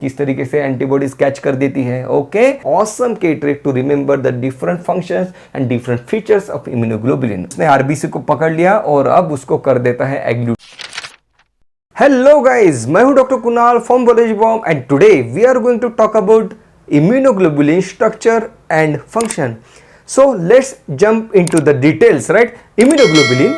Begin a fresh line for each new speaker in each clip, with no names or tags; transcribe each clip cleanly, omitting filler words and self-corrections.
किस तरीके से एंटीबॉडीज कैच कर देती है। ओके, ऑसम के trick to remember the different functions and different features of immunoglobulin. उसने आरबीसी को पकड़ लिया और अब उसको कर देता है एग्लूट। हेलो गाइस, मैं हूं डॉक्टर कुणाल फ्रॉम बॉलेज बॉम्ब and today we are going to talk about immunoglobulin structure and function. So let's jump into the details. Right, immunoglobulin,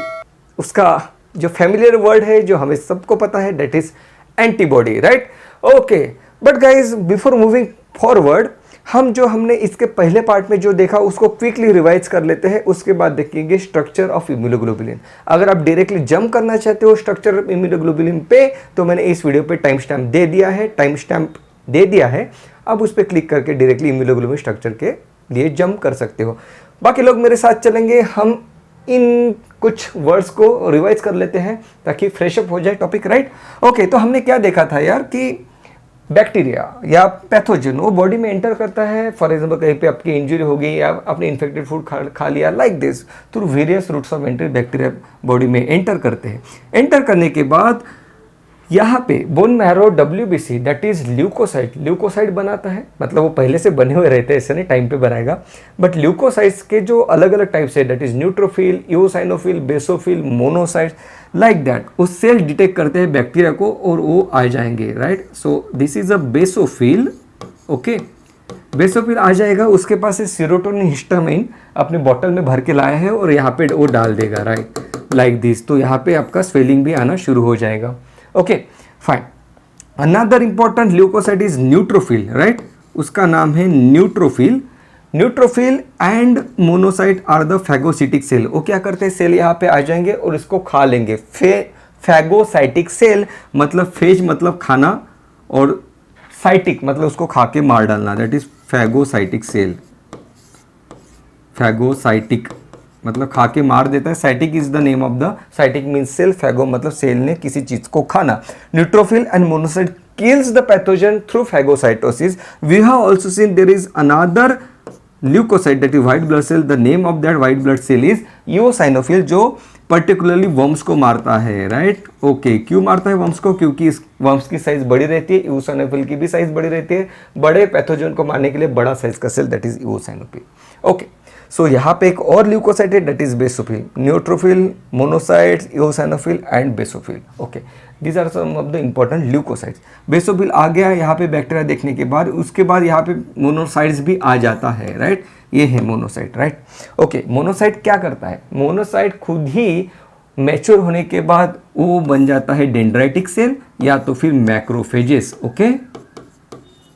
उसका जो फैमिलियर वर्ड है जो हमें सबको पता है, that is antibody. Right, okay, but guys before moving forward, हमने इसके पहले पार्ट में जो देखा उसको क्विकली रिवाइज कर लेते हैं, उसके बाद देखेंगे स्ट्रक्चर ऑफ इम्यूनोग्लोबुलिन। अगर आप डायरेक्टली जंप करना चाहते हो स्ट्रक्चर ऑफ इम्यूनोग्लोबुलिन पे, तो मैंने इस वीडियो पे टाइम स्टैम्प दे दिया है। अब उस पर क्लिक करके डायरेक्टली इम्यूनोग्लोबुलिन स्ट्रक्चर के लिए जंप कर सकते हो। बाकी लोग मेरे साथ चलेंगे, हम इन कुछ वर्ड्स को रिवाइज कर लेते हैं ताकि फ्रेशअप हो जाए टॉपिक। राइट, ओके, तो हमने क्या देखा था यार कि बैक्टीरिया या पैथोजन वो बॉडी में एंटर करता है। फॉर एग्जांपल कहीं पे आपकी इंजरी हो गई या आपने इन्फेक्टेड फूड खा लिया, like this, through various routes of entry bacteria body में एंटर करते हैं। एंटर करने के बाद यहाँ पे bone marrow WBC that is leukocyte बनाता है। मतलब वो पहले से बने हुए रहते हैं, ऐसे नहीं टाइम पे बनाएगा, बट ल्यूकोसाइट्स के जो अलग अलग टाइप्स है, that is neutrophil, eosinophil, basophil, monocytes, like that. वो सेल डिटेक्ट करते हैं बैक्टीरिया को और वो आ जाएंगे। Right, so this is a basophil. Okay, basophil आ जाएगा, उसके पास से सीरोटोनिन, हिस्टामाइन अपने बॉटल में भर के लाया है और यहाँ पे वो डाल देगा। Right, like this. तो यहाँ पे आपका स्वेलिंग भी आना शुरू हो जाएगा। Okay, fine. Another important leukocyte is neutrophil. Right, उसका नाम है neutrophil and monocyte are the phagocytic cell. वो क्या करते हैं, सेल यहाँ पे आ जाएंगे और इसको खा लेंगे। फैगोसाइटिक सेल मतलब फेज मतलब खाना और साइटिक मतलब उसको खा के मार डालना, that is phagocytic cell. Phagocytic मतलब खा के मार देता है। Cytic is the name of the, cytic means cell, phago मतलब सेल ने किसी चीज को खाना। Neutrophil and monocyte kills the pathogen through phagocytosis. We have also seen there is another leukocyte, that is white blood cell. The name of that white blood cell is eosinophil, जो particularly worms को मारता है। Right, okay, क्यों मारता है worms को? क्योंकि इस वर्म्स की साइज बड़ी रहती है, इओसिनोफिल की भी साइज बड़ी रहती है। बड़े पैथोजन को मारने के लिए बड़ा साइज का cell, that is eosinophil. Okay, so यहाँ पे एक और ल्यूकोसाइट है, that is basophil. Neutrophil, monocytes, eosinophil and basophil. Okay, these are some of the important leukocytes. Basophil आ गया यहाँ पे बैक्टीरिया देखने के बाद, उसके बाद यहाँ पे मोनोसाइट्स भी आ जाता है। राइट, ये है मोनोसाइट। राइट, ओके, मोनोसाइट क्या करता है? मोनोसाइट खुद ही मैच्योर होने के बाद वो बन जाता है डेंड्राइटिक सेल या तो फिर मैक्रोफेजेस। ओके,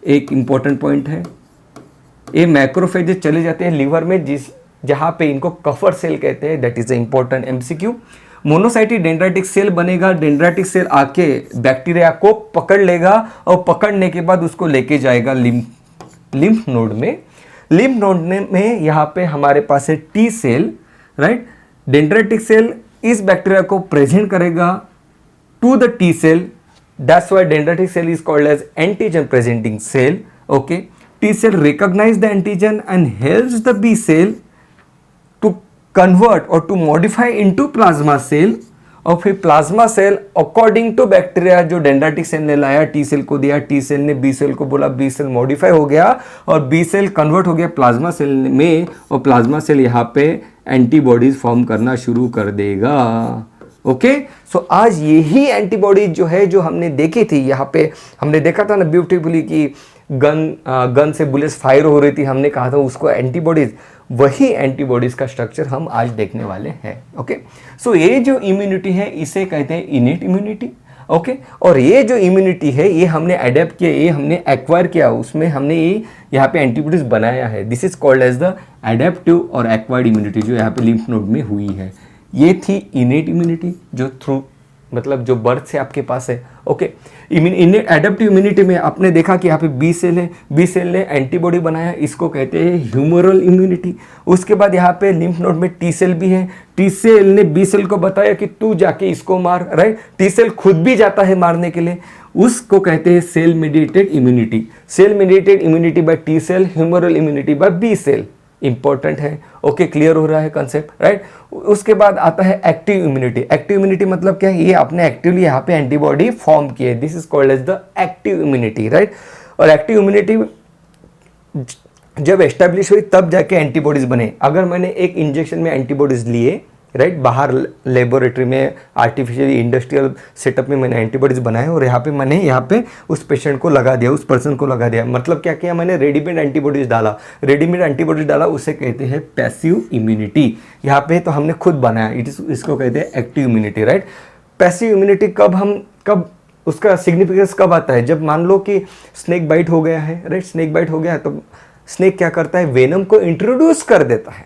एक इंपॉर्टेंट पॉइंट है, ये मैक्रोफेजेस चले जाते हैं लीवर में, जहाँ पे इनको कफर सेल कहते हैं, that is a important MCQ। Monocytic dendritic cell बनेगा, डेंड्राइटिक सेल आके बैक्टीरिया को पकड़ लेगा और पकड़ने के बाद उसको लेके जाएगा लिम्फ नोड में। लिम्फ नोड में यहाँ पे हमारे पास है T cell. Right, dendritic cell इस बैक्टीरिया को प्रेजेंट करेगा to the T cell, that's why dendritic cell is called as antigen presenting cell. Okay, T cell recognize the antigen and helps the B cell to convert or to modify into plasma cell, और फिर plasma cell according to bacteria जो dendritic cell ने लाया, T cell को दिया, T cell ने B cell को बोला, B सेल मॉडिफाई हो गया और B सेल कन्वर्ट हो गया प्लाज्मा सेल में, और प्लाज्मा सेल यहाँ पे एंटीबॉडीज फॉर्म करना शुरू कर देगा। ओके, सो आज यही एंटीबॉडीज जो है जो हमने देखी थी, यहाँ पे हमने देखा था ना ब्यूटीफुली कि गन से बुलेट्स फायर हो रही थी, हमने कहा था उसको एंटीबॉडीज, वही एंटीबॉडीज का स्ट्रक्चर हम आज देखने वाले हैं। ओके, सो ये जो इम्यूनिटी है इसे कहते हैं इनेट इम्यूनिटी। ओके, और ये जो इम्यूनिटी है ये हमने अडेप्ट किया, ये हमने एक्वायर किया, उसमें हमने ये यहाँ पे एंटीबॉडीज बनाया है। This is called as the adaptive और एक्वायर्ड इम्यूनिटी, जो यहाँ पे लिम्फ नोड में हुई है। ये थी इनेट इम्यूनिटी जो थ्रू मतलब जो बर्थ से आपके पास है। ओके, एडेप्टिव इम्यूनिटी में आपने देखा कि यहाँ पे बी सेल है, बी सेल ने एंटीबॉडी बनाया, इसको कहते हैं ह्यूमरल इम्यूनिटी। उसके बाद यहाँ पे लिम्फ नोड में टी सेल भी है, टी सेल ने बी सेल को बताया कि तू जाके इसको मार। राइट, टी सेल खुद भी जाता है मारने के लिए, उसको कहते हैं cell mediated immunity. Cell mediated immunity by T cell, humoral immunity by B cell. Important है। ओके, क्लियर हो रहा है कंसेप्ट, राइट। उसके बाद आता है एक्टिव इम्यूनिटी। एक्टिव इम्यूनिटी मतलब क्या है, ये आपने एक्टिवली यहाँ पे एंटीबॉडी फॉर्म की है, this is called as the active immunity, right. और एक्टिव इम्यूनिटी जब एस्टेब्लिश हुई तब जाके एंटीबॉडीज बने। अगर मैंने एक इंजेक्शन में एंटीबॉडीज लिए, राइट, बाहर लेबोरेटरी में आर्टिफिशियली इंडस्ट्रियल सेटअप में मैंने एंटीबॉडीज बनाए और मैंने यहाँ पे उस पेशेंट को लगा दिया, उस पर्सन को लगा दिया। मतलब क्या किया मैंने, रेडीमेड एंटीबॉडीज डाला। रेडीमेड एंटीबॉडीज डाला, उसे कहते हैं पैसिव इम्यूनिटी। यहाँ पे तो हमने खुद बनाया, इसको कहते हैं active immunity, right. Passive immunity कब उसका सिग्निफिकेंस कब आता है, जब मान लो कि स्नेक बाइट हो गया है, राइट। स्नेक बाइट हो गया है तो स्नेक क्या करता है, वेनम को इंट्रोड्यूस कर देता है।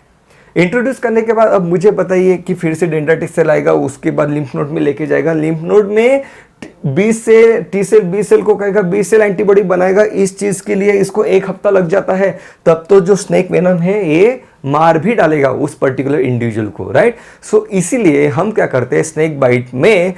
इंट्रोड्यूस करने के बाद अब मुझे बताइए कि फिर से डेंड्राइटिक सेल आएगा, उसके बाद लिम्फ नोड में लेके जाएगा। लिम्फ नोड में टी सेल को कहेगा, बी सेल एंटीबॉडी बनाएगा। इस चीज के लिए इसको 1 हफ्ता लग जाता है। तब तो जो स्नेक वेनम है ये मार भी डालेगा उस पर्टिकुलर इंडिविजुअल को, राइट। सो इसीलिए हम क्या करते हैं, स्नेक बाइट में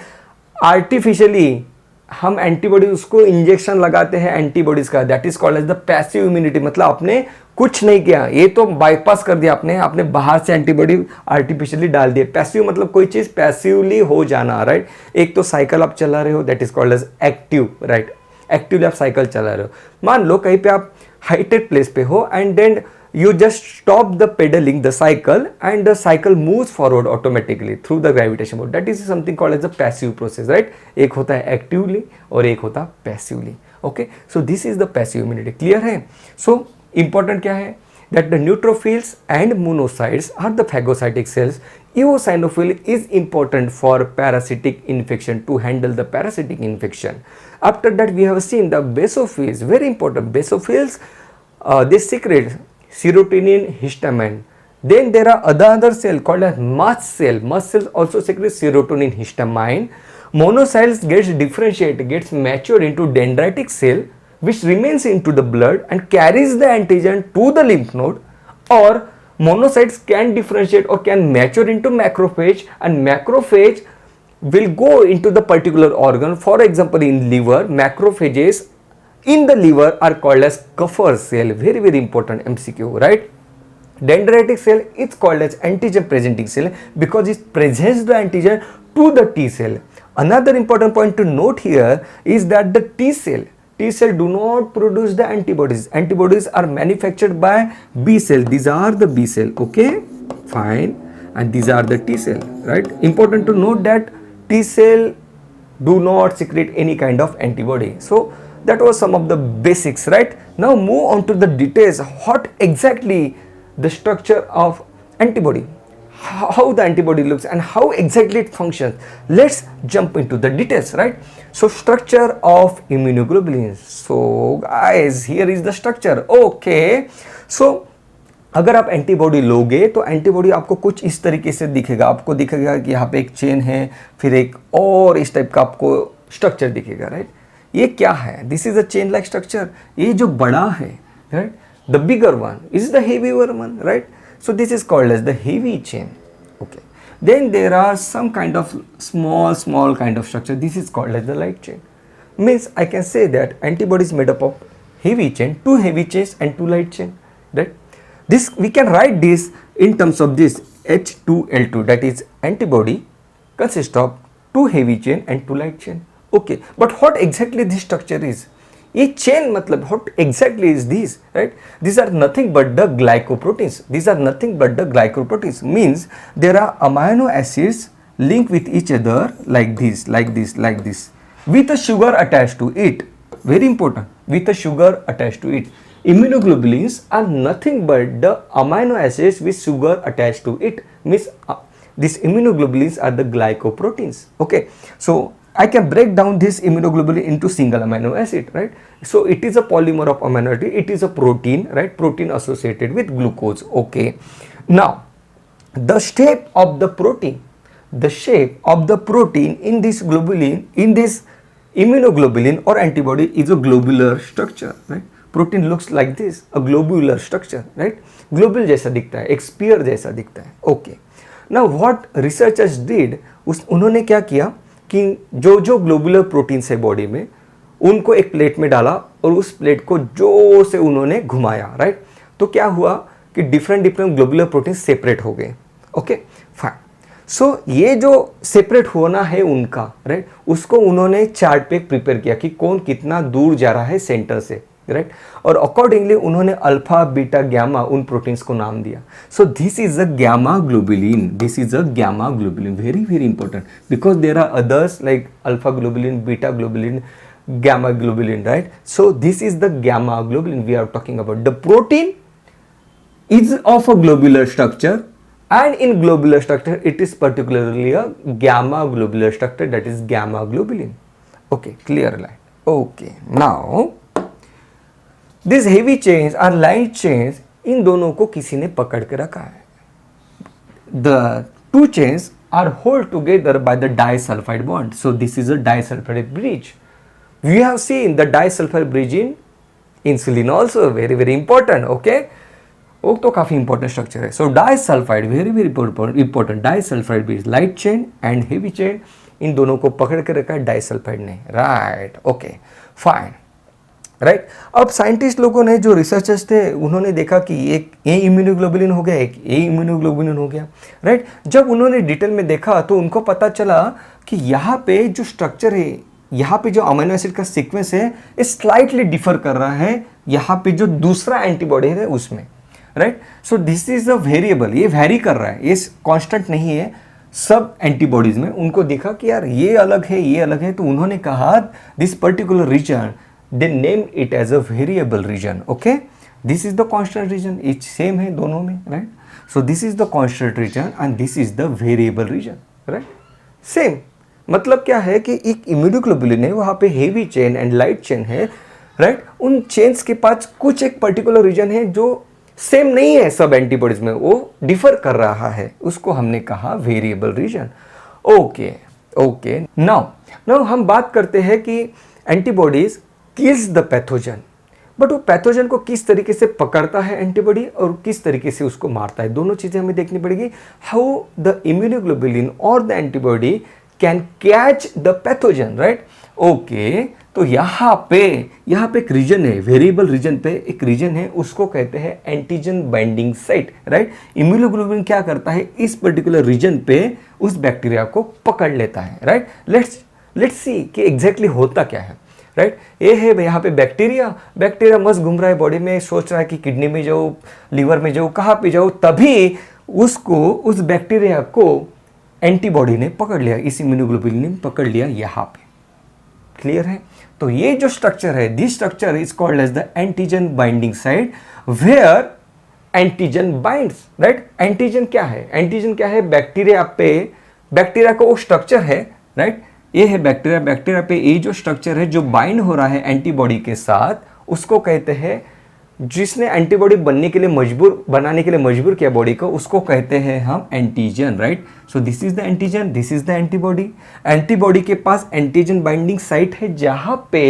आर्टिफिशियली हम एंटीबॉडी उसको इंजेक्शन लगाते हैं एंटीबॉडीज का, that is called as the passive immunity. मतलब आपने कुछ नहीं किया, ये तो बाईपास कर दिया आपने बाहर से एंटीबॉडी आर्टिफिशियली डाल दिए। पैसिव मतलब कोई चीज पैसिवली हो जाना, राइट। एक तो साइकिल आप चला रहे हो, that is called as active, right. Actively आप साइकिल चला रहे हो। मान लो कहीं पे आप हाइटेड प्लेस पे हो and then you just stop the pedaling the cycle and the cycle moves forward automatically through the gravitation force. That is something called as a passive process, right? एक होता है actively और एक होता है passively. Okay, so this is the passive immunity. Clear है? So important क्या है? That the neutrophils and monocytes are the phagocytic cells. Eosinophil is important for parasitic infection, to handle the parasitic infection. After that we have seen the basophils, very important. Basophils, they secrete serotonin, histamine. Then there are other cell called as mast cell. Mast cells also secrete serotonin, histamine. Monocytes gets matured into dendritic cell, which remains into the blood and carries the antigen to the lymph node. Or monocytes can differentiate or can mature into macrophage, and macrophage will go into the particular organ. For example, in liver, macrophages in the liver are called as Kupffer cell. Very, very important MCQ, right? Dendritic cell is called as antigen presenting cell because it presents the antigen to the T cell. Another important point to note here is that the T cell do not produce the antibodies. Antibodies are manufactured by B cell. These are the B cell, okay, fine, and these are the T cell, right? Important to note that T cell do not secrete any kind of antibody. So that was some of the basics, right? Now move on to the details. What exactly the structure of antibody, how the antibody looks and how exactly it functions. Let's jump into the details, right? So structure of immunoglobulins. So guys, here is the structure. Okay, so अगर आप antibody लोगे तो antibody आपको कुछ इस तरीके से दिखेगा। आपको दिखेगा कि यहाँ पे एक चेन है, फिर एक और इस टाइप का आपको स्ट्रक्चर दिखेगा, राइट। ये क्या है, this is a chain like structure. ये जो बड़ा है, right, the bigger one is the heavy one, right. So this is called as the heavy chain, okay. Then there are some kind of small kind of structure, this is called as the light chain. Means I can say that antibody is made up of heavy chain, 2 heavy chains and 2 light chain, right? This we can write this in terms of this H2L2, that is antibody consists of 2 heavy chain and 2 light chain. Okay, but what exactly this structure is? ये chain मतलब what exactly is this, right? These are nothing but the glycoproteins. These are nothing but the glycoproteins. Means there are amino acids linked with each other like this, like this, like this, with a sugar attached to it. Very important. With a sugar attached to it. Immunoglobulins are nothing but the amino acids with sugar attached to it. Means these immunoglobulins are the glycoproteins. Okay, so I can break down this immunoglobulin into single amino acid, right? So it is a polymer of amino acid. It is a protein, right? Protein associated with glucose. Okay. Now, the shape of the protein, in this globulin, in this immunoglobulin or antibody is a globular structure, right? Protein looks like this, a globular structure, right? Globule जैसा दिखता है, एक spear जैसा दिखता है. Okay. Now what researchers did, उन्होंने क्या किया कि जो ग्लोबुलर प्रोटीन्स है बॉडी में उनको एक प्लेट में डाला और उस प्लेट को जोर से उन्होंने घुमाया, राइट? तो क्या हुआ कि different different globular protein separate हो गए। Okay fine. सो ये जो सेपरेट होना है उनका, राइट, उसको उन्होंने चार्ट पे प्रिपेयर किया कि कौन कितना दूर जा रहा है सेंटर से, राइट, और अकॉर्डिंगली उन्होंने अल्फा बीटा गामा उन प्रोटीन्स को नाम दिया। So this is a gamma globulin, this is a gamma globulin, very very important because there are others like alpha globulin, beta globulin, gamma globulin, right? So this is the gamma globulin we are talking about. The protein is of a globular structure, and in globular structure it is particularly a gamma globular structure, that is gamma globulin. Okay, clear line. Okay, now these heavy chains or light chains, इन दोनों को किसी ने पकड़ के रखा है. The two chains are hold together by the disulfide bond. So this is a disulfide bridge. We have seen the disulfide bridge in insulin also, very very important. Okay, वो तो काफी important structure है. So disulfide very very important. Disulfide bridge, light chain and heavy chain, इन दोनों को पकड़ के रखा है disulfide ने. Right. Okay. Fine. राइट अब साइंटिस्ट लोगों ने जो रिसर्चर्स थे उन्होंने देखा कि एक ए इम्यूनोग्लोबुलिन हो गया, एक ए इम्यूनोग्लोबुलिन हो गया, राइट। जब उन्होंने डिटेल में देखा तो उनको पता चला कि यहाँ पे जो स्ट्रक्चर है, यहाँ पे जो अमीनो एसिड का सीक्वेंस है, ये स्लाइटली डिफर कर रहा है यहाँ पे जो दूसरा एंटीबॉडी है उसमें, right. So this is a variable, ये वेरी कर रहा है, ये कॉन्स्टेंट नहीं है। सब एंटीबॉडीज में उनको देखा कि यार ये अलग है, ये अलग है, तो उन्होंने कहा this particular region, they name it as a variable region. Okay, this is the constant region, each same है दोनों में, right? So this is the constant region and this is the variable region, right? Same मतलब क्या है कि एक immunoglobulin है, वहाँ पे heavy chain and light chain है, राइट। उन चेन्स के पास कुछ एक पर्टिकुलर रीजन है जो सेम नहीं है सब एंटीबॉडीज में, वो डिफर कर रहा है, उसको हमने कहा variable region. Okay okay, now हम बात करते हैं कि antibodies kills the pathogen, but वो पैथोजन को किस तरीके से पकड़ता है एंटीबॉडी और किस तरीके से उसको मारता है, दोनों चीजें हमें देखनी पड़ेगी। हाउ द इम्यूनोग्लोबुलिन और the antibody can catch the pathogen, right. Okay, तो यहाँ पे एक रीजन है, वेरिएबल रीजन पे एक रीजन है, उसको कहते हैं antigen binding site, right. Immunoglobulin क्या करता है, इस पर्टिकुलर रीजन पे उस बैक्टीरिया को पकड़ लेता है, राइट। लेट्स सी कि एग्जैक्टली होता क्या है, राइट। ये है यहाँ पे बैक्टीरिया मस्त घूम रहा है बॉडी में, सोच रहा है कि किडनी में जाओ, लिवर में जाओ, कहाँ पे जाओ, तभी उसको उस बैक्टीरिया को एंटीबॉडी ने पकड़ लिया, इस इम्यूनोग्लोबुलिन ने पकड़ लिया यहाँ पे। क्लियर है? तो ये जो स्ट्रक्चर है, this structure is called as the antigen binding site where antigen binds, right. Antigen क्या है, बैक्टीरिया को वो स्ट्रक्चर है, राइट। ये है बैक्टीरिया पे ये जो स्ट्रक्चर है जो बाइंड हो रहा है एंटीबॉडी के साथ, उसको कहते हैं, जिसने एंटीबॉडी बनाने के लिए मजबूर किया बॉडी को, उसको कहते हैं हम antigen, right. So this is the antigen, this is the antibody. Antibody के पास एंटीजन बाइंडिंग साइट है जहां पे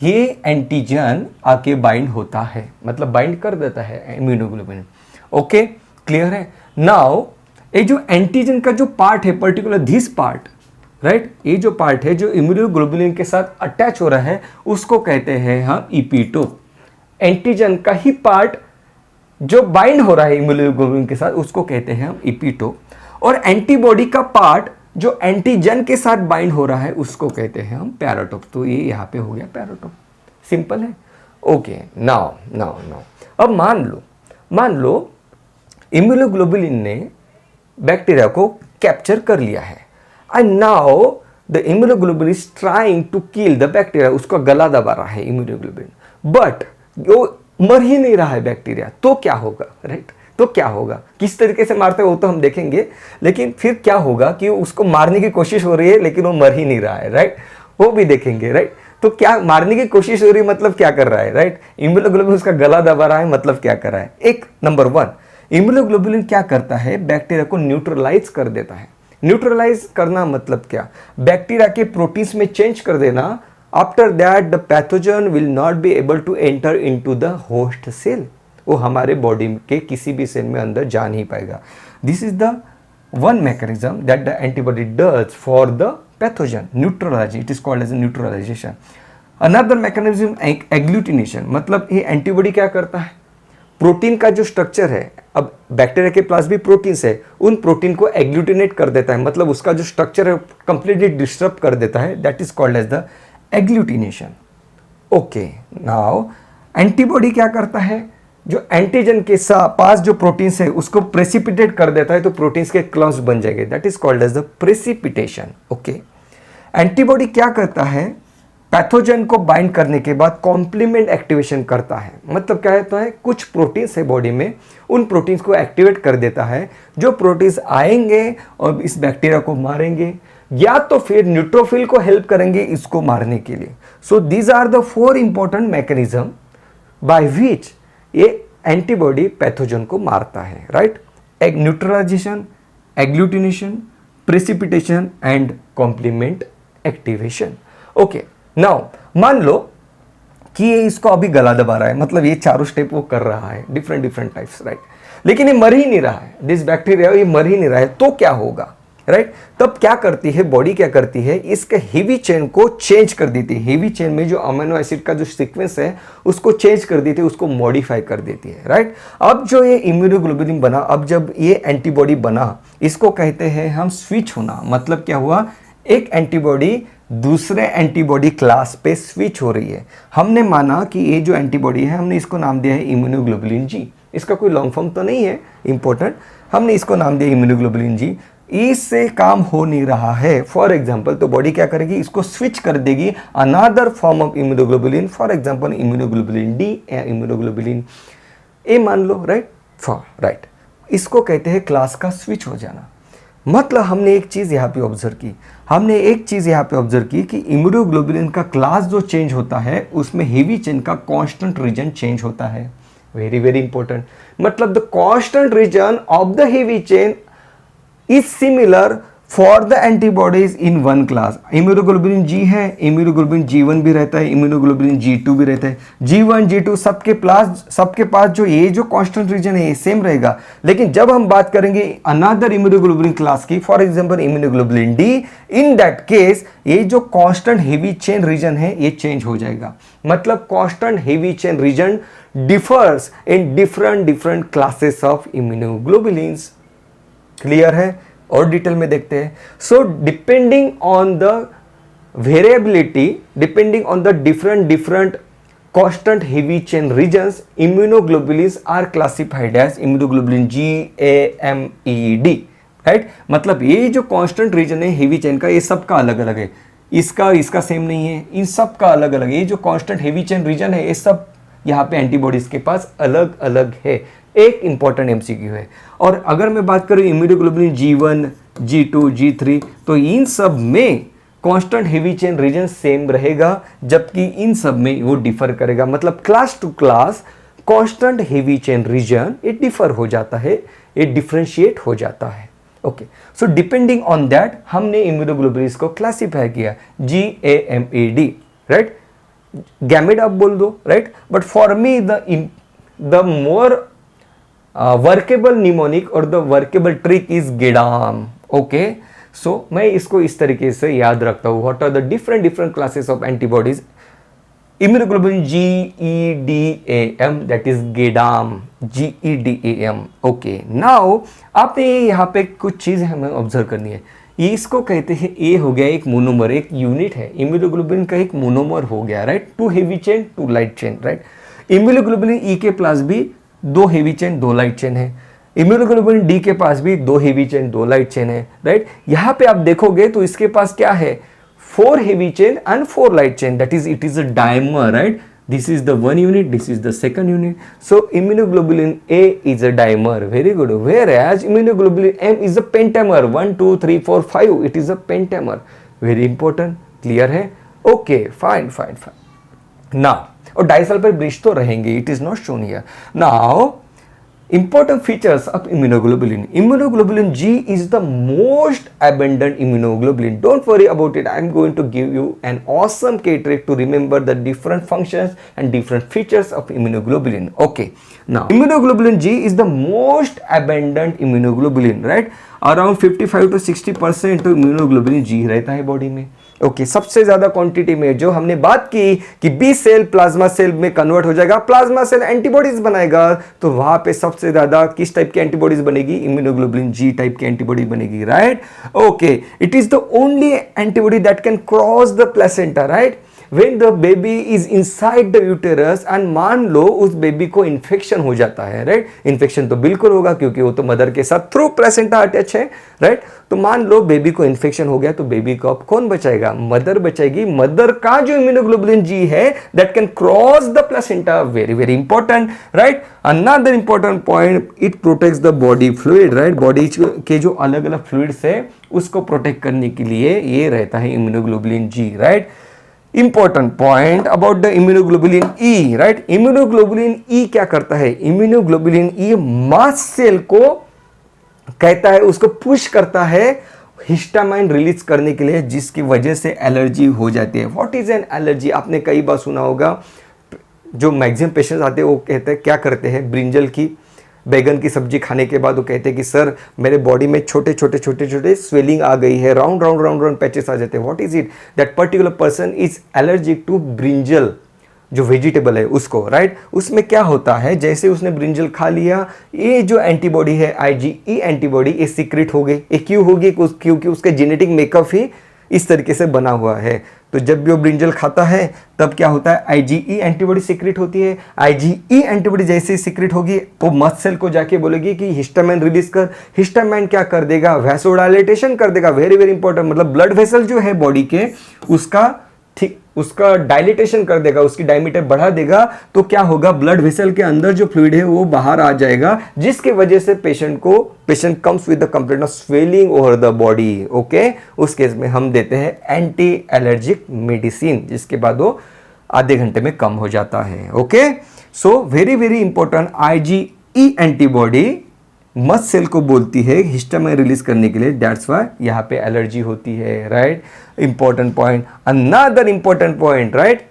ये एंटीजन आके बाइंड होता है, मतलब बाइंड कर देता है इम्यूनोग्लोबुलिन। ओके, क्लियर है? नाउ ये जो एंटीजन का जो पार्ट है, पर्टिकुलर दिस पार्ट, राइट, ये जो पार्ट है जो इम्यूनोग्लोबुलिन के साथ अटैच हो रहा है, उसको कहते हैं हम इपीटोप। एंटीजन का ही पार्ट जो बाइंड हो रहा है इम्यूनोग्लोबुलिन के साथ, उसको कहते हैं हम इपीटोप। और एंटीबॉडी का पार्ट जो एंटीजन के साथ बाइंड हो रहा है, उसको कहते हैं हम पैराटोप। तो ये यहाँ पे हो गया पैराटोप, सिंपल है। ओके, नाउ अब मान लो इम्यूनोग्लोबुलिन ने बैक्टीरिया को कैप्चर कर लिया है, and now the immunoglobulin is trying to kill the bacteria, उसका गला दबा रहा है इम्यूनोग्लोबुलिन, बट वो मर ही नहीं रहा है बैक्टीरिया, तो क्या होगा, राइट। तो क्या होगा, किस तरीके से मारते हैं वो तो हम देखेंगे, लेकिन फिर क्या होगा कि उसको मारने की कोशिश हो रही है लेकिन वो मर ही नहीं रहा है, राइट, वो भी देखेंगे, राइट। तो क्या मारने की कोशिश हो रही है मतलब क्या कर रहा है, राइट। इम्यूनोग्लोबुलिन उसका गला दबा रहा है मतलब क्या कर रहा है। एक नंबर 1, इम्यूनोग्लोबुलिन क्या करता है, बैक्टीरिया को न्यूट्रलाइज कर देता है। न्यूट्रलाइज करना मतलब क्या, बैक्टीरिया के प्रोटीन्स में चेंज कर देना। After that the pathogen will not be able to enter into the host cell, वो हमारे बॉडी के किसी भी सेल में अंदर जा नहीं पाएगा। This is the one mechanism that the antibody does for the pathogen, neutralize, it is called as neutralization. Another mechanism agglutination, मतलब ये एंटीबॉडी क्या करता है, प्रोटीन का जो स्ट्रक्चर है, अब बैक्टीरिया के पास भी प्रोटीन्स है, उन प्रोटीन को एग्लूटिनेट कर देता है, मतलब उसका जो स्ट्रक्चर है कंप्लीटली डिस्टर्ब कर देता है, that is called as the agglutination. Okay, now antibody क्या करता है, जो एंटीजन के पास जो प्रोटीन्स है उसको प्रेसिपिटेट कर देता है, तो प्रोटीन्स के क्लम्स बन जाएंगे, that is called as the precipitation. Okay, antibody क्या करता है, पैथोजन को बाइंड करने के बाद कॉम्प्लीमेंट एक्टिवेशन करता है, मतलब क्या होता है, कुछ प्रोटीन्स है बॉडी में, उन प्रोटीन्स को एक्टिवेट कर देता है, जो प्रोटीन्स आएंगे और इस बैक्टीरिया को मारेंगे, या तो फिर न्यूट्रोफिल को हेल्प करेंगे इसको मारने के लिए। So these are the 4 important mechanism by which ये एंटीबॉडी पैथोजन को मारता है, right. Neutralization, agglutination, precipitation and complement activation. Okay, now मान लो कि ये इसको अभी गला दबा रहा है, मतलब ये चारों स्टेप वो कर रहा है, डिफरेंट टाइप्स, राइट, लेकिन ये मर ही नहीं रहा है, दिस बैक्टीरिया ये मर ही नहीं रहा है, तो क्या होगा, राइट। तब क्या करती है बॉडी, क्या करती है, इसके हेवी चेन को चेंज कर देती है, हेवी चेन में जो अमीनो एसिड का जो सीक्वेंस है उसको चेंज कर देती है, उसको मॉडिफाई कर देती है, राइट। अब जो ये इम्यूनोग्लोबुलिन बना, अब जब ये एंटीबॉडी बना, इसको कहते हैं हम स्विच होना, मतलब क्या हुआ, एक एंटीबॉडी दूसरे एंटीबॉडी क्लास पे स्विच हो रही है। हमने माना कि ये जो एंटीबॉडी है, हमने इसको नाम दिया है इम्यूनोग्लोबुलिन जी, इसका कोई लॉन्ग फॉर्म तो नहीं है इंपॉर्टेंट, हमने इसको नाम दिया इम्यूनोग्लोबुलिन जी। इससे काम हो नहीं रहा है, फॉर एग्जांपल, तो बॉडी क्या करेगी, इसको स्विच कर देगी another form of immunoglobulin, for example immunoglobulin D या इम्यूनोग्लोबुलिन ए मान लो, राइट। इसको कहते हैं क्लास का स्विच हो जाना। मतलब हमने एक चीज़ यहाँ पे ऑब्जर्व की, कि इम्यूनोग्लोबुलिन का क्लास जो चेंज होता है उसमें हेवी चेन का कांस्टेंट रीजन चेंज होता है, वेरी इंपॉर्टेंट। मतलब the constant region of the heavy chain is similar for the antibodies in one class. Immunoglobulin G है, इम्यूनोग्लोबुलिन G1 भी रहता है, इम्यूनोग्लोबुलिन G2 भी रहता है, G1 G2 सबके पास जो ये जो कांस्टेंट रीजन है ये सेम रहेगा, लेकिन जब हम बात करेंगे अनदर इम्यूनोग्लोबुलिन क्लास की, for example immunoglobulin D, in that case ये जो कांस्टेंट हेवी चेन रीजन है ये चेंज हो जाएगा। मतलब constant heavy chain region differs in different classes of immunoglobulins. Clear है, और डिटेल में देखते हैं। So depending on the variability, depending on the different constant heavy chain regions, immunoglobulins are classified as immunoglobulin G, A, M, E, D, right. मतलब ये जो constant region है heavy chain का, ये सबका अलग अलग है, इसका सेम नहीं है, इन सब का अलग अलग है। ये जो कांस्टेंट हेवी चेन रीजन है ये सब यहाँ पे एंटीबॉडीज के पास अलग अलग है। एक इंपॉर्टेंट एमसीक्यू है। और अगर मैं बात करूँ इम्यूनोग्लोबुलिन G1, G2, G3, तो इन सब में constant heavy chain region same रहेगा, जबकि इन सब में वो डिफर करेगा। मतलब class to class constant heavy chain region ये डिफर हो जाता है, ये डिफरेंशिएट हो जाता है। Okay, so depending on that हमने इम्यूनोग्लोबुलिन्स को क्लासिफाई किया GAMED, राइट। गैमेड आप बोल दो, right, but for me the more workable mnemonic और the workable trick is GEDAM. Okay, so मैं इसको इस तरीके से याद रखता हूँ। What are the different classes of antibodies, immunoglobulin GEDAM, that is GEDAM, GEDAM। Okay, now आपने यहाँ पे कुछ चीज़ हमें ऑब्जर्व करनी है। ये इसको कहते हैं, ए हो गया एक मोनोमर, एक यूनिट है, इम्यूनोग्लोबुलिन का एक मोनोमर हो गया, right. 2 heavy chain 2 light chain, right. Immunoglobulin E के पास भी 2 हेवी चेन 2 लाइट चेन है, इम्यूनोग्लोबुलिन D के पास भी 2 हेवी चेन 2 लाइट चेन है, राइट। यहाँ पे आप देखोगे तो इसके पास क्या है, 4 heavy chain and 4 light chain, that is it is a dimer, right. This is the one unit, this is the second unit. So immunoglobulin A is a dimer, very good, whereas immunoglobulin M is a pentamer, 1 2 3 4 5, it is a pentamer, very important. Clear है? Okay, fine. Now और disulphide bridge तो रहेंगे, it is not shown here. Now important features of immunoglobulin. Immunoglobulin G is the most abundant immunoglobulin. Don't worry about it. I am going to give you an awesome key trick to remember the different functions and different features of immunoglobulin. Okay. Now, immunoglobulin G is the most abundant immunoglobulin, right? Around 55 to 60% तो immunoglobulin G रहता है body में. Okay सबसे ज्यादा quantity में जो हमने बात की कि बी सेल प्लाज्मा सेल में कन्वर्ट हो जाएगा, प्लाज्मा सेल एंटीबॉडीज बनाएगा, तो वहां पे सबसे ज्यादा किस टाइप की एंटीबॉडीज बनेगी? इम्यूनोग्लोबुलिन जी टाइप की एंटीबॉडी बनेगी, right? Okay, it is the only antibody that can cross the placenta, right? When the baby is inside the uterus and मान लो उस बेबी को इन्फेक्शन हो जाता है, राइट? इन्फेक्शन तो बिल्कुल होगा क्योंकि वो तो मदर के साथ थ्रू प्लेसेंटा अटैच है, राइट? तो मान लो बेबी को इन्फेक्शन हो गया तो बेबी को अब कौन बचाएगा? मदर बचाएगी। मदर का जो इम्यूनोग्लोबुलिन जी है that can cross the placenta, very very important, right? Another important point, it protects the body fluid, right? Body के जो अलग अलग फ्लूइड्स है उसको प्रोटेक्ट करने के लिए ये रहता है immunoglobulin G, right? Important point about the immunoglobulin E, right? Immunoglobulin E क्या करता है? इम्यूनोग्लोबुलिन ई मास्ट सेल को कहता है, उसको पुश करता है हिस्टामाइन रिलीज करने के लिए, जिसकी वजह से एलर्जी हो जाती है। What is an allergy? आपने कई बार सुना होगा, जो मैक्सिमम पेशेंट्स आते हैं वो कहते हैं, क्या करते हैं, ब्रिंजल की बैगन की सब्जी खाने के बाद वो कहते हैं कि सर मेरे बॉडी में छोटे छोटे स्वेलिंग आ गई है, राउंड पैचेस आ जाते हैं। What is it? That particular person is allergic to brinjal, जो वेजिटेबल है उसको, राइट? उसमें क्या होता है, जैसे उसने ब्रिंजल खा लिया, ये जो एंटीबॉडी है IgE एंटीबॉडी, ये सीक्रेट हो गई। ये क्यों होगी? क्योंकि उसका जेनेटिक मेकअप ही इस तरीके से बना हुआ है। तो जब भी वो ब्रिंजल खाता है तब क्या होता है? IgE एंटीबॉडी सीक्रेट होती है। IgE एंटीबॉडी जैसे ही सीक्रेट होगी वो मस्ट सेल को जाके बोलेगी कि हिस्टामाइन रिलीज कर। हिस्टामाइन क्या कर देगा? वैसोडाइलेटेशन कर देगा, वेरी वेरी इंपॉर्टेंट। मतलब ब्लड वेसल जो है बॉडी के उसका डायलिटेशन कर देगा, उसकी डायमीटर बढ़ा देगा। तो क्या होगा? ब्लड वेसल के अंदर जो फ्लूइड है वो बाहर आ जाएगा, जिसकी वजह से patient comes with the complaint of swelling over the body. Okay, उस केस में हम देते हैं एंटी एलर्जिक मेडिसिन, जिसके बाद वो आधे घंटे में कम हो जाता है। Okay, so very very important, IgE antibody mast cell को बोलती है हिस्टामाइन रिलीज करने के लिए, दैट्स व्हाई यहाँ पे एलर्जी होती है, right? Important point. Another important point, right?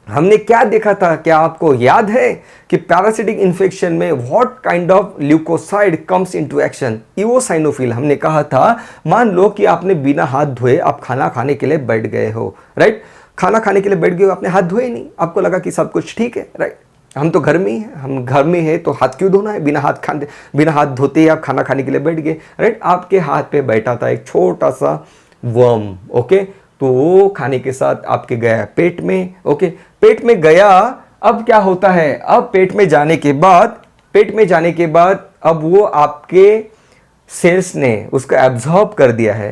हमने क्या देखा था, क्या आपको याद है कि पैरासिटिक इन्फेक्शन में what kind of leukocyte comes into action? Eosinophil. हमने कहा था, मान लो कि आपने बिना हाथ धोए आप खाना खाने के लिए बैठ गए हो, राइट? खाना खाने के लिए बैठ गए हो, आपने हाथ धोए नहीं, आपको लगा कि सब कुछ ठीक है, राइट? हम तो घर में ही हैं, हम घर में हैं तो हाथ क्यों धोना है? बिना हाथ धोते ही आप खाना खाने के लिए बैठ गए, राइट? आपके हाथ पे बैठा था एक छोटा सा वर्म, ओके? तो वो खाने के साथ आपके गया पेट में, ओके? पेट में गया, अब क्या होता है? अब पेट में जाने के बाद अब वो आपके सेल्स ने उसको एब्जॉर्ब कर दिया है,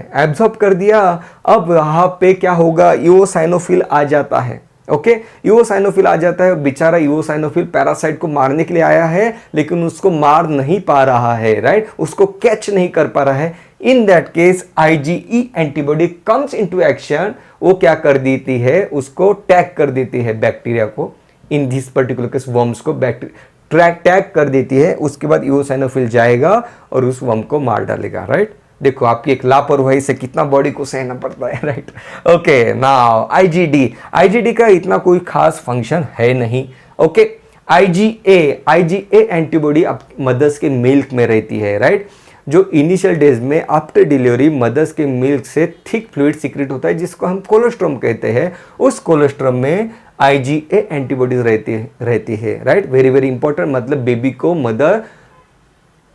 अब वहां पे क्या होगा? इओसाइनोफिल आ जाता है, ओके? इओसाइनोफिल आ जाता है। बेचारा इओसाइनोफिल पैरासाइट को मारने के लिए आया है, लेकिन उसको मार नहीं पा रहा है, राइट? उसको कैच नहीं कर पा रहा है। In that case IgE antibody comes into action. वो क्या कर देती है? उसको टैग कर देती है बैक्टीरिया को, in this particular case worms को टैग कर देती है। उसके बाद इओसाइनोफिल जाएगा और उस वर्म को मार डालेगा, राइट? देखो आपकी एक लापरवाही से कितना बॉडी को सहना पड़ता है, राइट? ओके, नाउ IgD का इतना कोई खास फंक्शन है नहीं, ओके? IgA एंटीबॉडी मदर्स के मिल्क में रहती है, राइट? जो इनिशियल डेज में आफ्टर डिलीवरी मदर्स के मिल्क से थिक फ्लूइड सीक्रेट होता है, जिसको हम कोलोस्ट्रम कहते हैं। उस कोलोस्ट्रम में IgA एंटीबॉडीज रहती है, राइट? Very very important. मतलब बेबी को मदर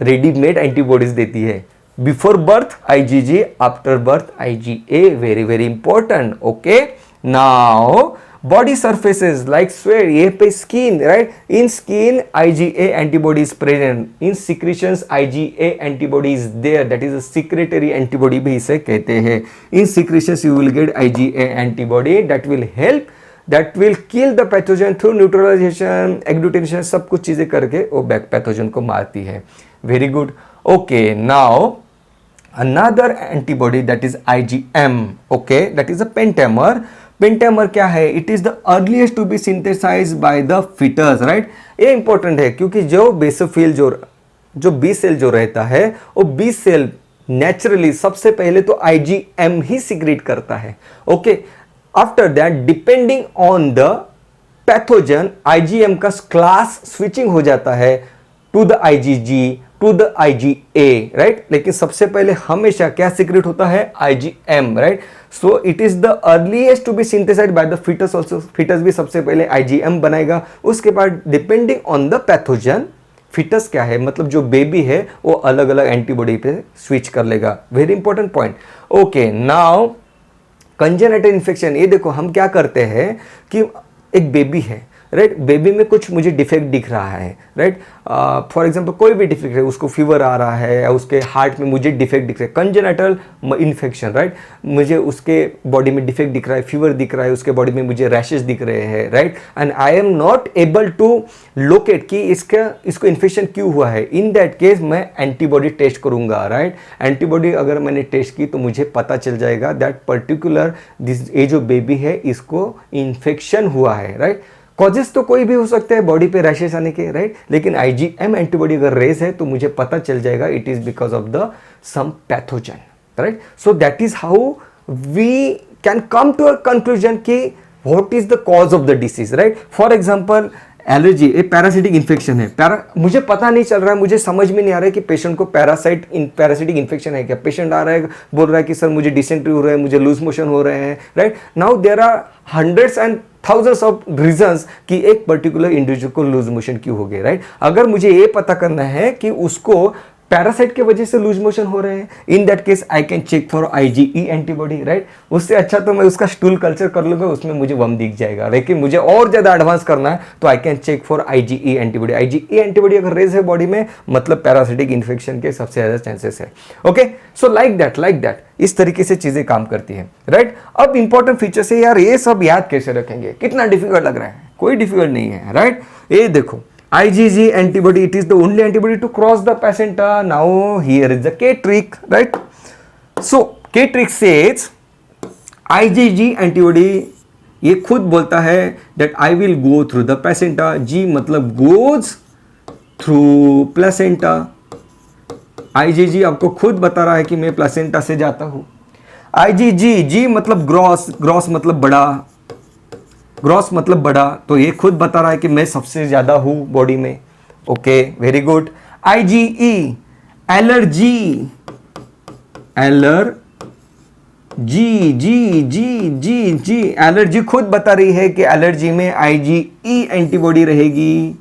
रेडीमेड एंटीबॉडीज देती है। Before birth IgG, after birth IgA, very very important, okay? Now body surfaces like sweat, ये पे skin, right? In skin IgA antibody is present, in secretions IgA antibody is there, that is a secretory antibody भी इसे कहते हैं। In secretions you will get IgA antibody that will help, that will kill the pathogen through neutralization, agglutination, सब कुछ चीजें करके वो pathogen को मारती है। Very good. Okay, now another antibody that is IgM, okay, that is a pentamer. Pentamer क्या है? It is the earliest to be synthesised by the foetus, right? ये इंपॉर्टेंट है क्योंकि जो बेसोफिल जो बी सेल जो रहता है, वो बी सेल नेचुरली सबसे पहले तो IgM ही सीक्रेट करता है, okay? After that depending on the pathogen IgM का क्लास स्विचिंग हो जाता है to the IgG, to the IgA, right? लेकिन सबसे पहले हमेशा क्या सीक्रेट होता है? IgM, right? So it is the earliest to be synthesised by the foetus also. Foetus भी सबसे पहले IgM बनाएगा, उसके बाद depending on the pathogen foetus क्या है, मतलब जो बेबी है वो अलग अलग एंटीबॉडी पे स्विच कर लेगा। Very important point. Okay, now congenital infection. ये देखो हम क्या करते हैं कि एक बेबी है, राइट, बेबी में कुछ मुझे डिफेक्ट दिख रहा है, राइट, फॉर एग्जांपल कोई भी डिफेक्ट है, उसको फीवर आ रहा है या उसके हार्ट में मुझे डिफेक्ट दिख रहा है, कंजेनिटल इन्फेक्शन, राइट, मुझे उसके बॉडी में डिफेक्ट दिख रहा है, फीवर दिख रहा है, उसके बॉडी में मुझे रैशेस दिख रहे हैं, right, and I am not able to locate कि इसको इन्फेक्शन क्यों हुआ है। इन दैट केस मैं एंटीबॉडी टेस्ट करूंगा, राइट। एंटीबॉडी अगर मैंने टेस्ट की तो मुझे पता चल जाएगा दैट पर्टिकुलर ये जो बेबी है इसको इन्फेक्शन हुआ है, राइट। कॉजेस तो कोई भी हो सकता है बॉडी पे रैशेस आने के, राइट, लेकिन IgM एंटीबॉडी अगर रेस है तो मुझे पता चल जाएगा it is because of the some pathogen, right. So that is how we can come to a conclusion कि what is the cause of the disease, right. For example allergy एक parasitic infection है, मुझे पता नहीं चल रहा है, मुझे समझ में नहीं आ रहा है कि पेशेंट को पैरासिटिक इन्फेक्शन है क्या। पेशेंट आ रहा है, बोल रहा है कि सर मुझे डिसेंट्री हो रहा है, मुझे लूज मोशन हो रहे हैं, राइट। Now there are hundreds and thousands of reasons कि एक पर्टिकुलर इंडिविजुअल को लूज मोशन क्यों हो गए, राइट। अगर मुझे ये पता करना है कि उसको पैरासाइट के वजह से लूज मोशन हो रहे हैं, in that case I can check for IgE antibody, right. उससे अच्छा तो मैं उसका स्टूल कल्चर कर लूंगा, उसमें मुझे वम दिख जाएगा, लेकिन मुझे और ज्यादा एडवांस करना है तो I can check for IgE antibody. IgE antibody अगर रेज है बॉडी में मतलब पैरासिटिक इन्फेक्शन के सबसे ज्यादा चांसेस है। ओके, सो लाइक दैट इस तरीके से चीजें काम करती है, राइट। अब इंपॉर्टेंट फीचर्स है यार, ये सब याद कैसे रखेंगे, कितना डिफिकल्ट लग रहा है, कोई डिफिकल्ट नहीं है, राइट। ये देखो IgG antibody, it is the only antibody to cross the placenta. Now here is the K trick, right? So K trick says IgG antibody ये खुद बोलता है that I will go through the placenta. G मतलब goes through placenta. IgG आपको खुद बता रहा है कि मैं प्लेसेंटा से जाता हूँ। IgG, G मतलब ग्रॉस मतलब बड़ा, ग्रॉस मतलब बड़ा, तो ये खुद बता रहा है कि मैं सबसे ज्यादा हूं बॉडी में। Okay, very good. IgE allergy, जी एलर्जी खुद बता रही है कि एलर्जी में IgE एंटीबॉडी रहेगी।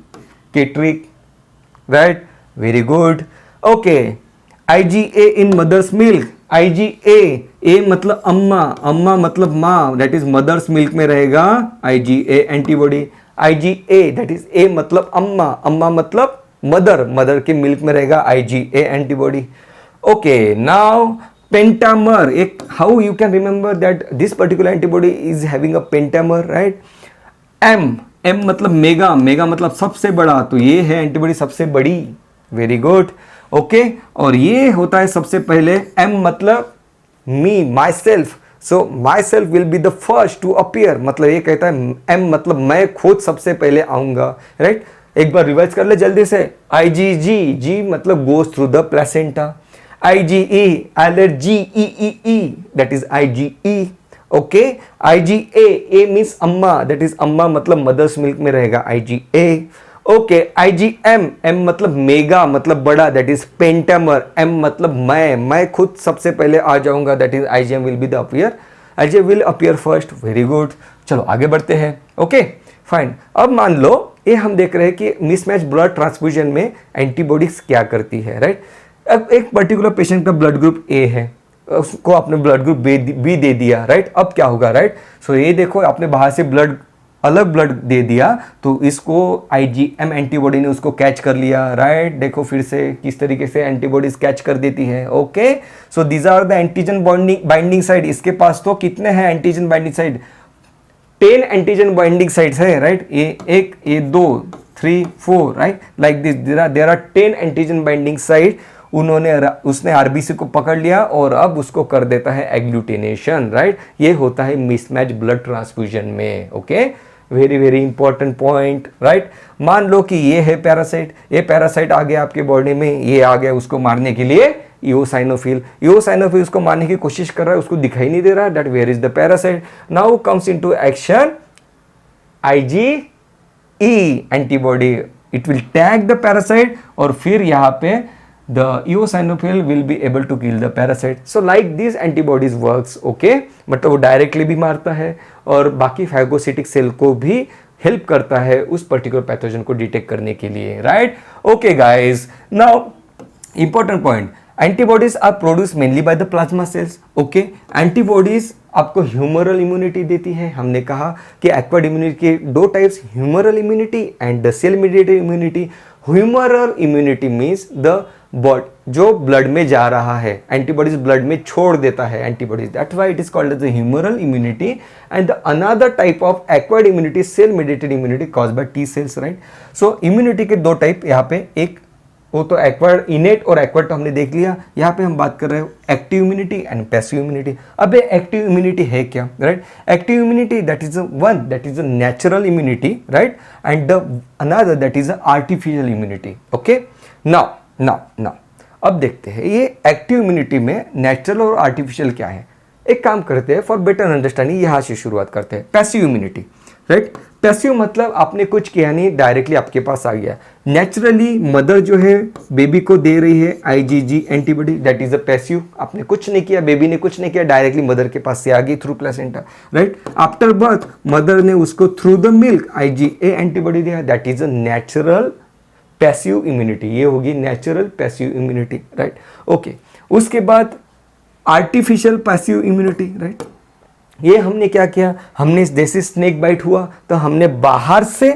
के trick, right, very good. Okay, IgA इन मदर्स मिल्क, IgA ए मतलब अम्मा, अम्मा मतलब माँ, दैट इज मदर्स मिल्क में रहेगा IgA antibody. IgA that is a मतलब अम्मा, अम्मा मतलब मदर, मदर के मिल्क में रहेगा IgA antibody. Okay, now pentamer, एक how you can remember that this particular antibody is having a pentamer, right. M मतलब मेगा, मेगा मतलब सबसे बड़ा, तो ये है एंटीबॉडी सबसे बड़ी। Very good. ओके, और ये होता है सबसे पहले M मतलब me, myself, so myself will be the first to appear, मतलब ये कहता है M मतलब मैं खुद सबसे पहले आऊंगा, राइट। एक बार रिवाइज कर ले जल्दी से। IgG, G मतलब goes through the placenta. IgE allergy, E that is IgE। Okay, IgA, A means अम्मा, दैट इज अम्मा मतलब मदर्स मिल्क में रहेगा IgA। ओके, IgM, M मतलब मेगा मतलब बड़ा, दैट इज पेंटामर। M मतलब मैं खुद सबसे पहले आ जाऊंगा, that is IgM will be the appear, IgM will appear first. Very good, चलो आगे बढ़ते हैं। ओके फाइन, अब मान लो ये हम देख रहे हैं कि मिसमैच ब्लड ट्रांसफ्यूजन में एंटीबॉडीज क्या करती है, राइट। अब एक पर्टिकुलर पेशेंट का ब्लड ग्रुप A है, उसको आपने ब्लड ग्रुप B दे दिया, राइट। अब क्या होगा, राइट। सो ये देखो आपने बाहर से अलग ब्लड दे दिया तो इसको IgM एंटीबॉडी ने उसको कैच कर लिया, राइट। देखो फिर से किस तरीके से एंटीबॉडीज कैच कर देती है। Okay, so these are the antigen binding site. इसके पास तो कितने हैं antigen binding site, 10 antigen binding sites है, राइट। ये 1, ये 2, 3, 4, right, like this there are 10 antigen binding site. उसने आरबीसी को पकड़ लिया और अब उसको कर देता है एग्लूटिनेशन, राइट। ये होता है मिसमैच ब्लड ट्रांसफ्यूजन में। Okay, very very important point, right. मान लो कि ये है पैरासाइट, ये पैरासाइट आ गया आपके बॉडी में, ये आ गया उसको मारने के लिए ईओसाइनोफिल उसको मारने की कोशिश कर रहा है, उसको दिखाई नहीं दे रहा, that where is the parasite. Now comes into action IgE antibody, it will tag the parasite और फिर यहाँ पे the eosinophil will be able to kill the parasite. So like these antibodies works, okay, मतलब वो directly भी मारता है और बाकी फैगोसिटिक सेल को भी हेल्प करता है उस पर्टिकुलर पैथोजन को डिटेक्ट करने के लिए, right. Okay guys, now important point, antibodies are produce mainly by the plasma cells. Okay, antibodies आपको ह्यूमरल इम्यूनिटी देती है. हमने कहा कि एक्वायर्ड इम्यूनिटी के दो types, humoral immunity and the cell mediated immunity. Humoral immunity means the जो blood में जा रहा है, एंटीबॉडीज ब्लड में छोड़ देता है antibodies, that's why it is called as the humoral immunity. And the another type of acquired immunity, cell mediated immunity caused by T cells, right. So immunity के दो टाइप यहाँ पे, एक वो तो एक्वायर्ड, इनेट और एक्वायर्ड तो हमने देख लिया. यहाँ पे हम बात कर रहे हैं active immunity and passive immunity. अब ये एक्टिव इम्यूनिटी है क्या, right. Active immunity that is one that is a natural immunity, right, and the another that is a artificial immunity. Okay, now अब देखते हैं ये एक्टिव इम्यूनिटी में natural और आर्टिफिशियल क्या है. एक काम करते हैं फॉर बेटर अंडरस्टैंडिंग, यहाँ से शुरुआत करते हैं. Passive immunity, right. पैसिव मतलब आपने कुछ किया नहीं, डायरेक्टली आपके पास आ गया. नेचुरली मदर जो है बेबी को दे रही है IgG antibody, that is a passive. आपने कुछ नहीं किया, बेबी ने कुछ नहीं किया, डायरेक्टली मदर के पास से आ गई through placenta, right. After birth mother ने उसको through the milk IgA antibody दिया, that is a natural passive immunity. ये होगी natural passive immunity, right. Okay, उसके बाद आर्टिफिशियल पैसिव इम्यूनिटी, राइट. ये हमने क्या किया, हमने जैसे स्नेक बाइट हुआ तो हमने बाहर से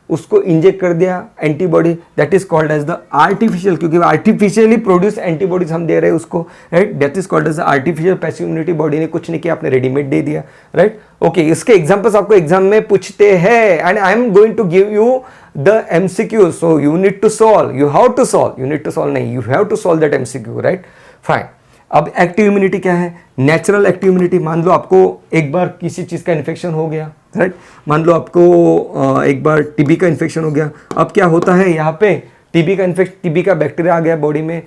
उसको इंजेक्ट कर दिया antibody, that is called as the artificial, क्योंकि आर्टिफिशियली प्रोड्यूस एंटीबॉडीज हम दे रहे हैं उसको, right. That is called as artificial passive immunity. Body ने कुछ नहीं किया, आपने रेडीमेड दे दिया, राइट. ओके, इसके एग्जांपल्स आपको एग्जाम में पूछते हैं and I am going to give you the MCQ, so you need to solve, you have to solve, you need to solve नहीं, you have to solve that MCQ, right. Fine. अब active immunity क्या है, natural active immunity. मान लो आपको एक बार किसी चीज़ का infection हो गया, राइट. मान लो आपको एक बार टीबी का इन्फेक्शन हो गया. अब क्या होता है यहाँ पे, टीबी का बैक्टीरिया आ गया बॉडी में,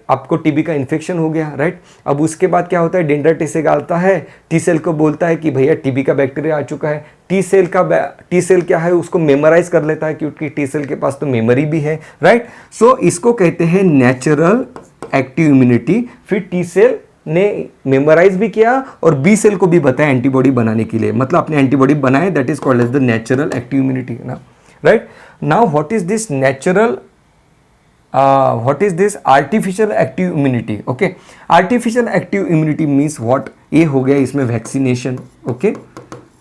आपको टीबी का इन्फेक्शन हो गया, राइट. अब उसके बाद क्या होता है, डेंड्राइटिस से गालता है, टी सेल को बोलता है कि भैया टीबी का बैक्टीरिया आ चुका है. टी सेल क्या है, उसको मेमोराइज कर लेता है क्योंकि टी सेल के पास तो मेमोरी भी है, राइट. सो इसको कहते हैं नेचुरल एक्टिव इम्यूनिटी. फिर टी सेल ने मेमोराइज भी किया और बी सेल को भी बताया एंटीबॉडी बनाने के लिए, मतलब अपने एंटीबॉडी बनाए, that is called as the natural active immunity ना, right. Now what is this natural, what is this artificial active immunity. okay, artificial active immunity means what, ये हो गया इसमें वैक्सीनेशन. ओके,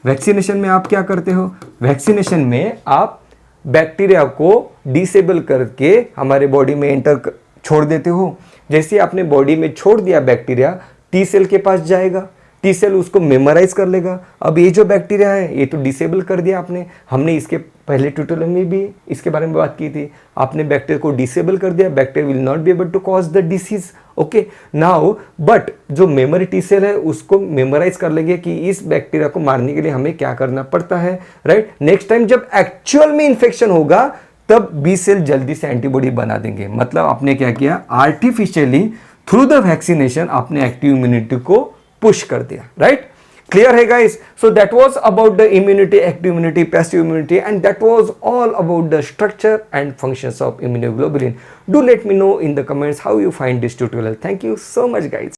वैक्सीनेशन में आप क्या करते हो, वैक्सीनेशन में आप बैक्टीरिया को डिसेबल करके हमारे बॉडी में एंटर छोड़ देते हो. जैसे आपने बॉडी में छोड़ दिया बैक्टीरिया, टी सेल के पास जाएगा, टी सेल उसको मेमोराइज कर लेगा. अब ये जो बैक्टीरिया है ये तो डिसेबल कर दिया आपने, हमने इसके पहले ट्यूटोरियल में भी इसके बारे में बात की थी. आपने बैक्टीरिया को डिसेबल कर दिया, bacteria will not be able to cause the disease. Okay, now but जो मेमोरी टी सेल है उसको मेमोराइज कर लेंगे कि इस बैक्टीरिया को मारने के लिए हमें क्या करना पड़ता है, राइट. नेक्स्ट टाइम जब एक्चुअल में इन्फेक्शन होगा तब बी सेल जल्दी से एंटीबॉडी बना देंगे. मतलब आपने क्या किया, आर्टिफिशियली थ्रू द वैक्सीनेशन आपने एक्टिव इम्यूनिटी को पुश कर दिया, राइट. क्लियर है guys. So that was about the immunity, active immunity, passive immunity, and that was all about the structure and functions of immunoglobulin. Do let me know in the comments how you find this tutorial. Thank you so much guys.